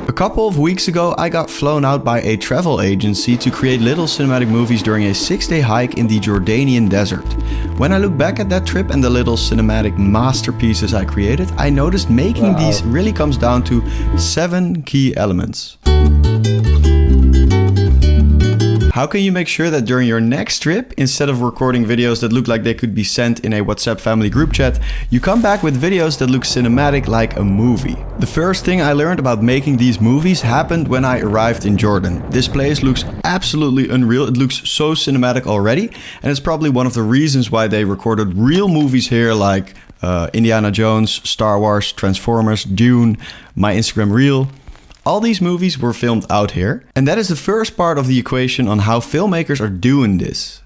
A couple of weeks ago, I got flown out by a travel agency to create little cinematic movies during a 6-day hike in the Jordanian desert. When I look back at that trip and the little cinematic masterpieces I created, I noticed making these really comes down to 7 key elements. How can you make sure that during your next trip, instead of recording videos that look like they could be sent in a WhatsApp family group chat, you come back with videos that look cinematic like a movie? The first thing I learned about making these movies happened when I arrived in Jordan. This place looks absolutely unreal. It looks so cinematic already, and it's probably one of the reasons why they recorded real movies here like Indiana Jones, Star Wars, Transformers, Dune, my Instagram reel. All these movies were filmed out here, and that is the first part of the equation on how filmmakers are doing this.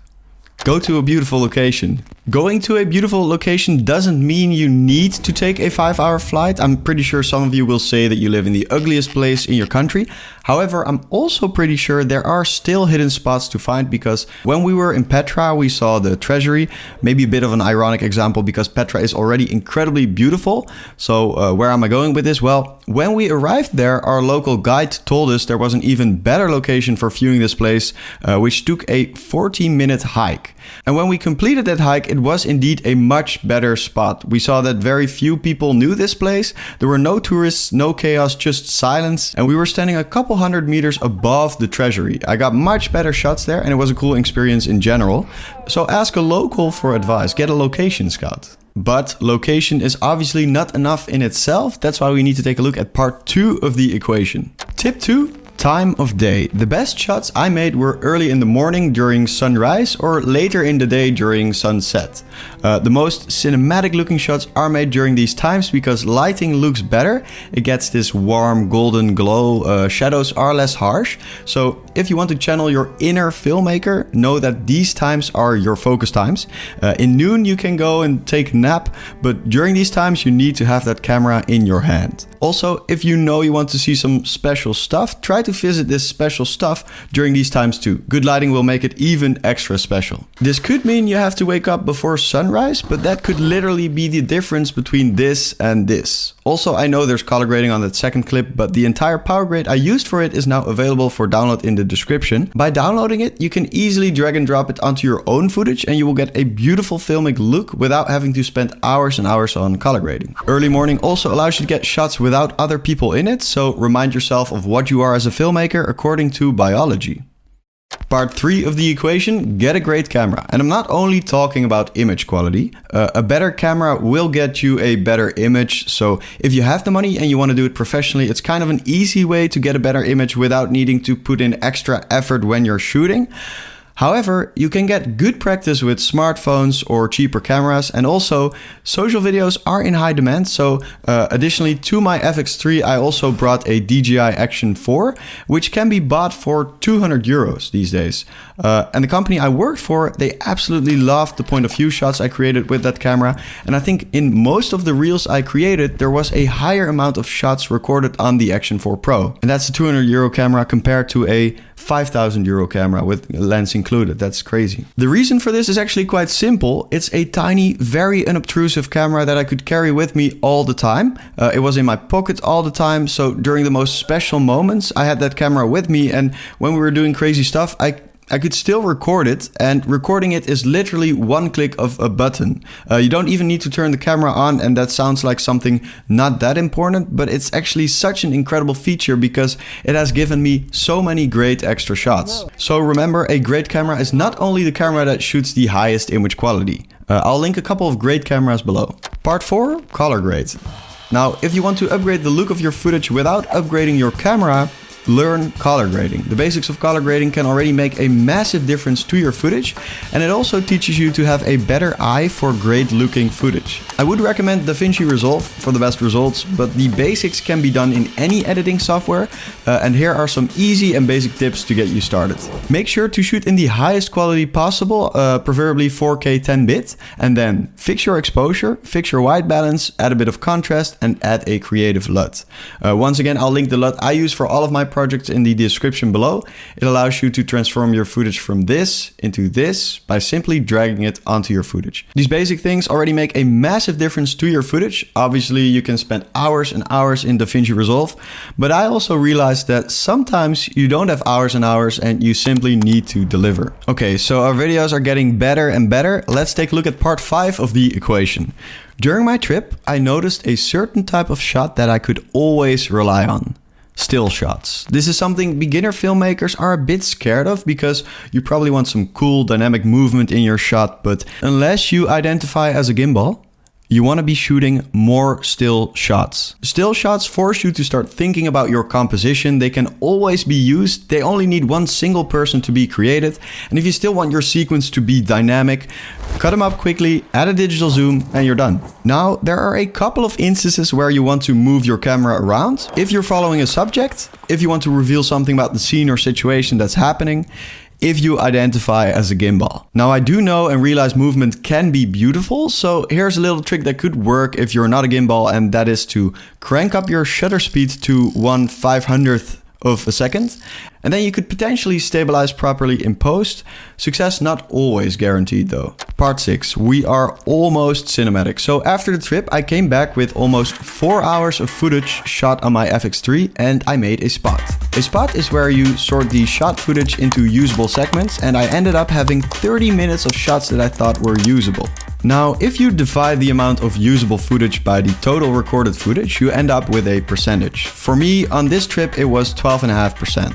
Go to a beautiful location. Going to a beautiful location doesn't mean you need to take a 5-hour flight. I'm pretty sure some of you will say that you live in the ugliest place in your country. However, I'm also pretty sure there are still hidden spots to find, because when we were in Petra, we saw the treasury. Maybe a bit of an ironic example because Petra is already incredibly beautiful. So where am I going with this? Well, when we arrived there, our local guide told us there was an even better location for viewing this place, which took a 40-minute hike. And when we completed that hike, it was indeed a much better spot. We saw that very few people knew this place. There were no tourists, no chaos, just silence. And we were standing a couple hundred meters above the treasury. I got much better shots there, and it was a cool experience in general. So ask a local for advice, get a location scout. But location is obviously not enough in itself. That's why we need to take a look at part 2 of the equation. Tip 2. Time of day. The best shots I made were early in the morning during sunrise or later in the day during sunset. The most cinematic looking shots are made during these times because lighting looks better. It gets this warm golden glow. Shadows are less harsh. So if you want to channel your inner filmmaker, know that these times are your focus times. In noon you can go and take a nap, but during these times you need to have that camera in your hand. Also, if you know you want to see some special stuff, try to visit this special stuff during these times too. Good lighting will make it even extra special. This could mean you have to wake up before sunrise, but that could literally be the difference between this and this. Also, I know there's color grading on that second clip, but the entire power grade I used for it is now available for download in the description. By downloading it, you can easily drag and drop it onto your own footage and you will get a beautiful filmic look without having to spend hours and hours on color grading. Early morning also allows you to get shots without other people in it, so remind yourself of what you are as a filmmaker according to biology. Part 3 of the equation, get a great camera. And I'm not only talking about image quality. A better camera will get you a better image. So if you have the money and you want to do it professionally, it's kind of an easy way to get a better image without needing to put in extra effort when you're shooting. However, you can get good practice with smartphones or cheaper cameras, and also social videos are in high demand. So additionally to my FX3, I also brought a DJI Action 4, which can be bought for 200 euros these days. And the company I worked for, they absolutely loved the point of view shots I created with that camera. And I think in most of the reels I created, there was a higher amount of shots recorded on the Action 4 Pro. And that's a 200 euro camera compared to a 5,000 euro camera with lens included. That's crazy. The reason for this is actually quite simple. It's a tiny, very unobtrusive camera that I could carry with me all the time. It was in my pocket all the time. So during the most special moments, I had that camera with me. And when we were doing crazy stuff, I could still record it, and recording it is literally one click of a button. You don't even need to turn the camera on, and that sounds like something not that important, but it's actually such an incredible feature because it has given me so many great extra shots. So remember, a great camera is not only the camera that shoots the highest image quality. I'll link a couple of great cameras below. Part 4, color grade. Now, if you want to upgrade the look of your footage without upgrading your camera, learn color grading. The basics of color grading can already make a massive difference to your footage, and it also teaches you to have a better eye for great looking footage. I would recommend DaVinci Resolve for the best results, but the basics can be done in any editing software, and here are some easy and basic tips to get you started. Make sure to shoot in the highest quality possible, preferably 4K 10-bit, and then fix your exposure, fix your white balance, add a bit of contrast, and add a creative LUT. Once again, I'll link the LUT I use for all of my projects in the description below. It allows you to transform your footage from this into this by simply dragging it onto your footage. These basic things already make a massive difference to your footage. Obviously, you can spend hours and hours in DaVinci Resolve, but I also realized that sometimes you don't have hours and hours and you simply need to deliver. Okay, so our videos are getting better and better. Let's take a look at part 5 of the equation. During my trip, I noticed a certain type of shot that I could always rely on. Still shots. This is something beginner filmmakers are a bit scared of because you probably want some cool dynamic movement in your shot, but unless you identify as a gimbal, you want to be shooting more still shots. Still shots force you to start thinking about your composition. They can always be used. They only need one single person to be created. And if you still want your sequence to be dynamic, cut them up quickly, add a digital zoom, and you're done. Now, there are a couple of instances where you want to move your camera around. If you're following a subject, if you want to reveal something about the scene or situation that's happening, if you identify as a gimbal. Now, I do know and realize movement can be beautiful, so here's a little trick that could work if you're not a gimbal, and that is to crank up your shutter speed to 1/500th of a second, and then you could potentially stabilize properly in post. Success not always guaranteed though. Part 6, we are almost cinematic. So after the trip, I came back with almost 4 hours of footage shot on my FX3 and I made a spot. A spot is where you sort the shot footage into usable segments, and I ended up having 30 minutes of shots that I thought were usable. Now, if you divide the amount of usable footage by the total recorded footage, you end up with a percentage. For me, on this trip, it was 12.5%.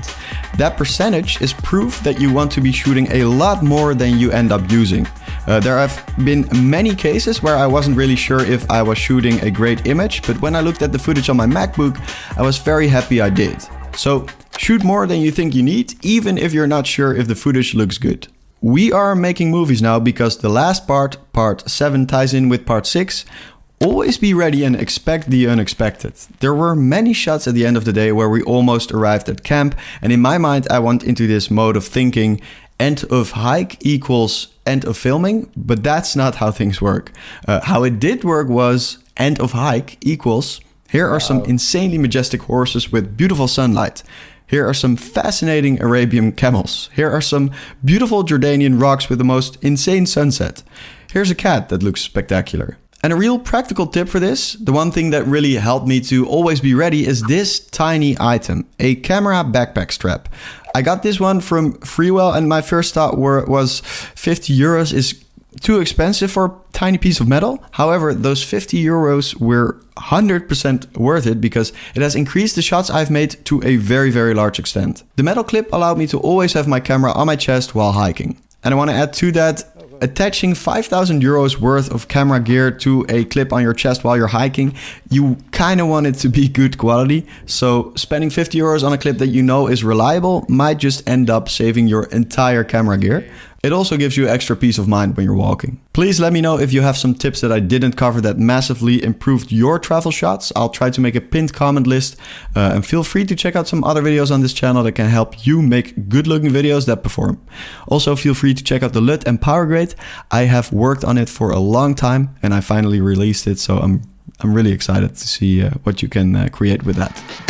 That percentage is proof that you want to be shooting a lot more than you end up using. There have been many cases where I wasn't really sure if I was shooting a great image, but when I looked at the footage on my MacBook, I was very happy I did. So, shoot more than you think you need, even if you're not sure if the footage looks good. We are making movies now because the last part, part 7, ties in with part 6. Always be ready and expect the unexpected. There were many shots at the end of the day where we almost arrived at camp, and in my mind I went into this mode of thinking end of hike equals end of filming, but that's not how things work. How it did work was end of hike equals here are some insanely majestic horses with beautiful sunlight. Here are some fascinating Arabian camels. Here are some beautiful Jordanian rocks with the most insane sunset. Here's a cat that looks spectacular. And a real practical tip for this, the one thing that really helped me to always be ready, is this tiny item, a camera backpack strap. I got this one from Freewell and my first thought was 50 euros is too expensive for a tiny piece of metal. However, those 50 euros were 100% worth it because it has increased the shots I've made to a very, very large extent. The metal clip allowed me to always have my camera on my chest while hiking. And I want to add to that, attaching 5,000 euros worth of camera gear to a clip on your chest while you're hiking, you kind of want it to be good quality. So spending 50 euros on a clip that you know is reliable might just end up saving your entire camera gear. It also gives you extra peace of mind when you're walking. Please let me know if you have some tips that I didn't cover that massively improved your travel shots. I'll try to make a pinned comment list, and feel free to check out some other videos on this channel that can help you make good looking videos that perform. Also feel free to check out the LUT and Power Grade. I have worked on it for a long time and I finally released it, so I'm really excited to see what you can create with that.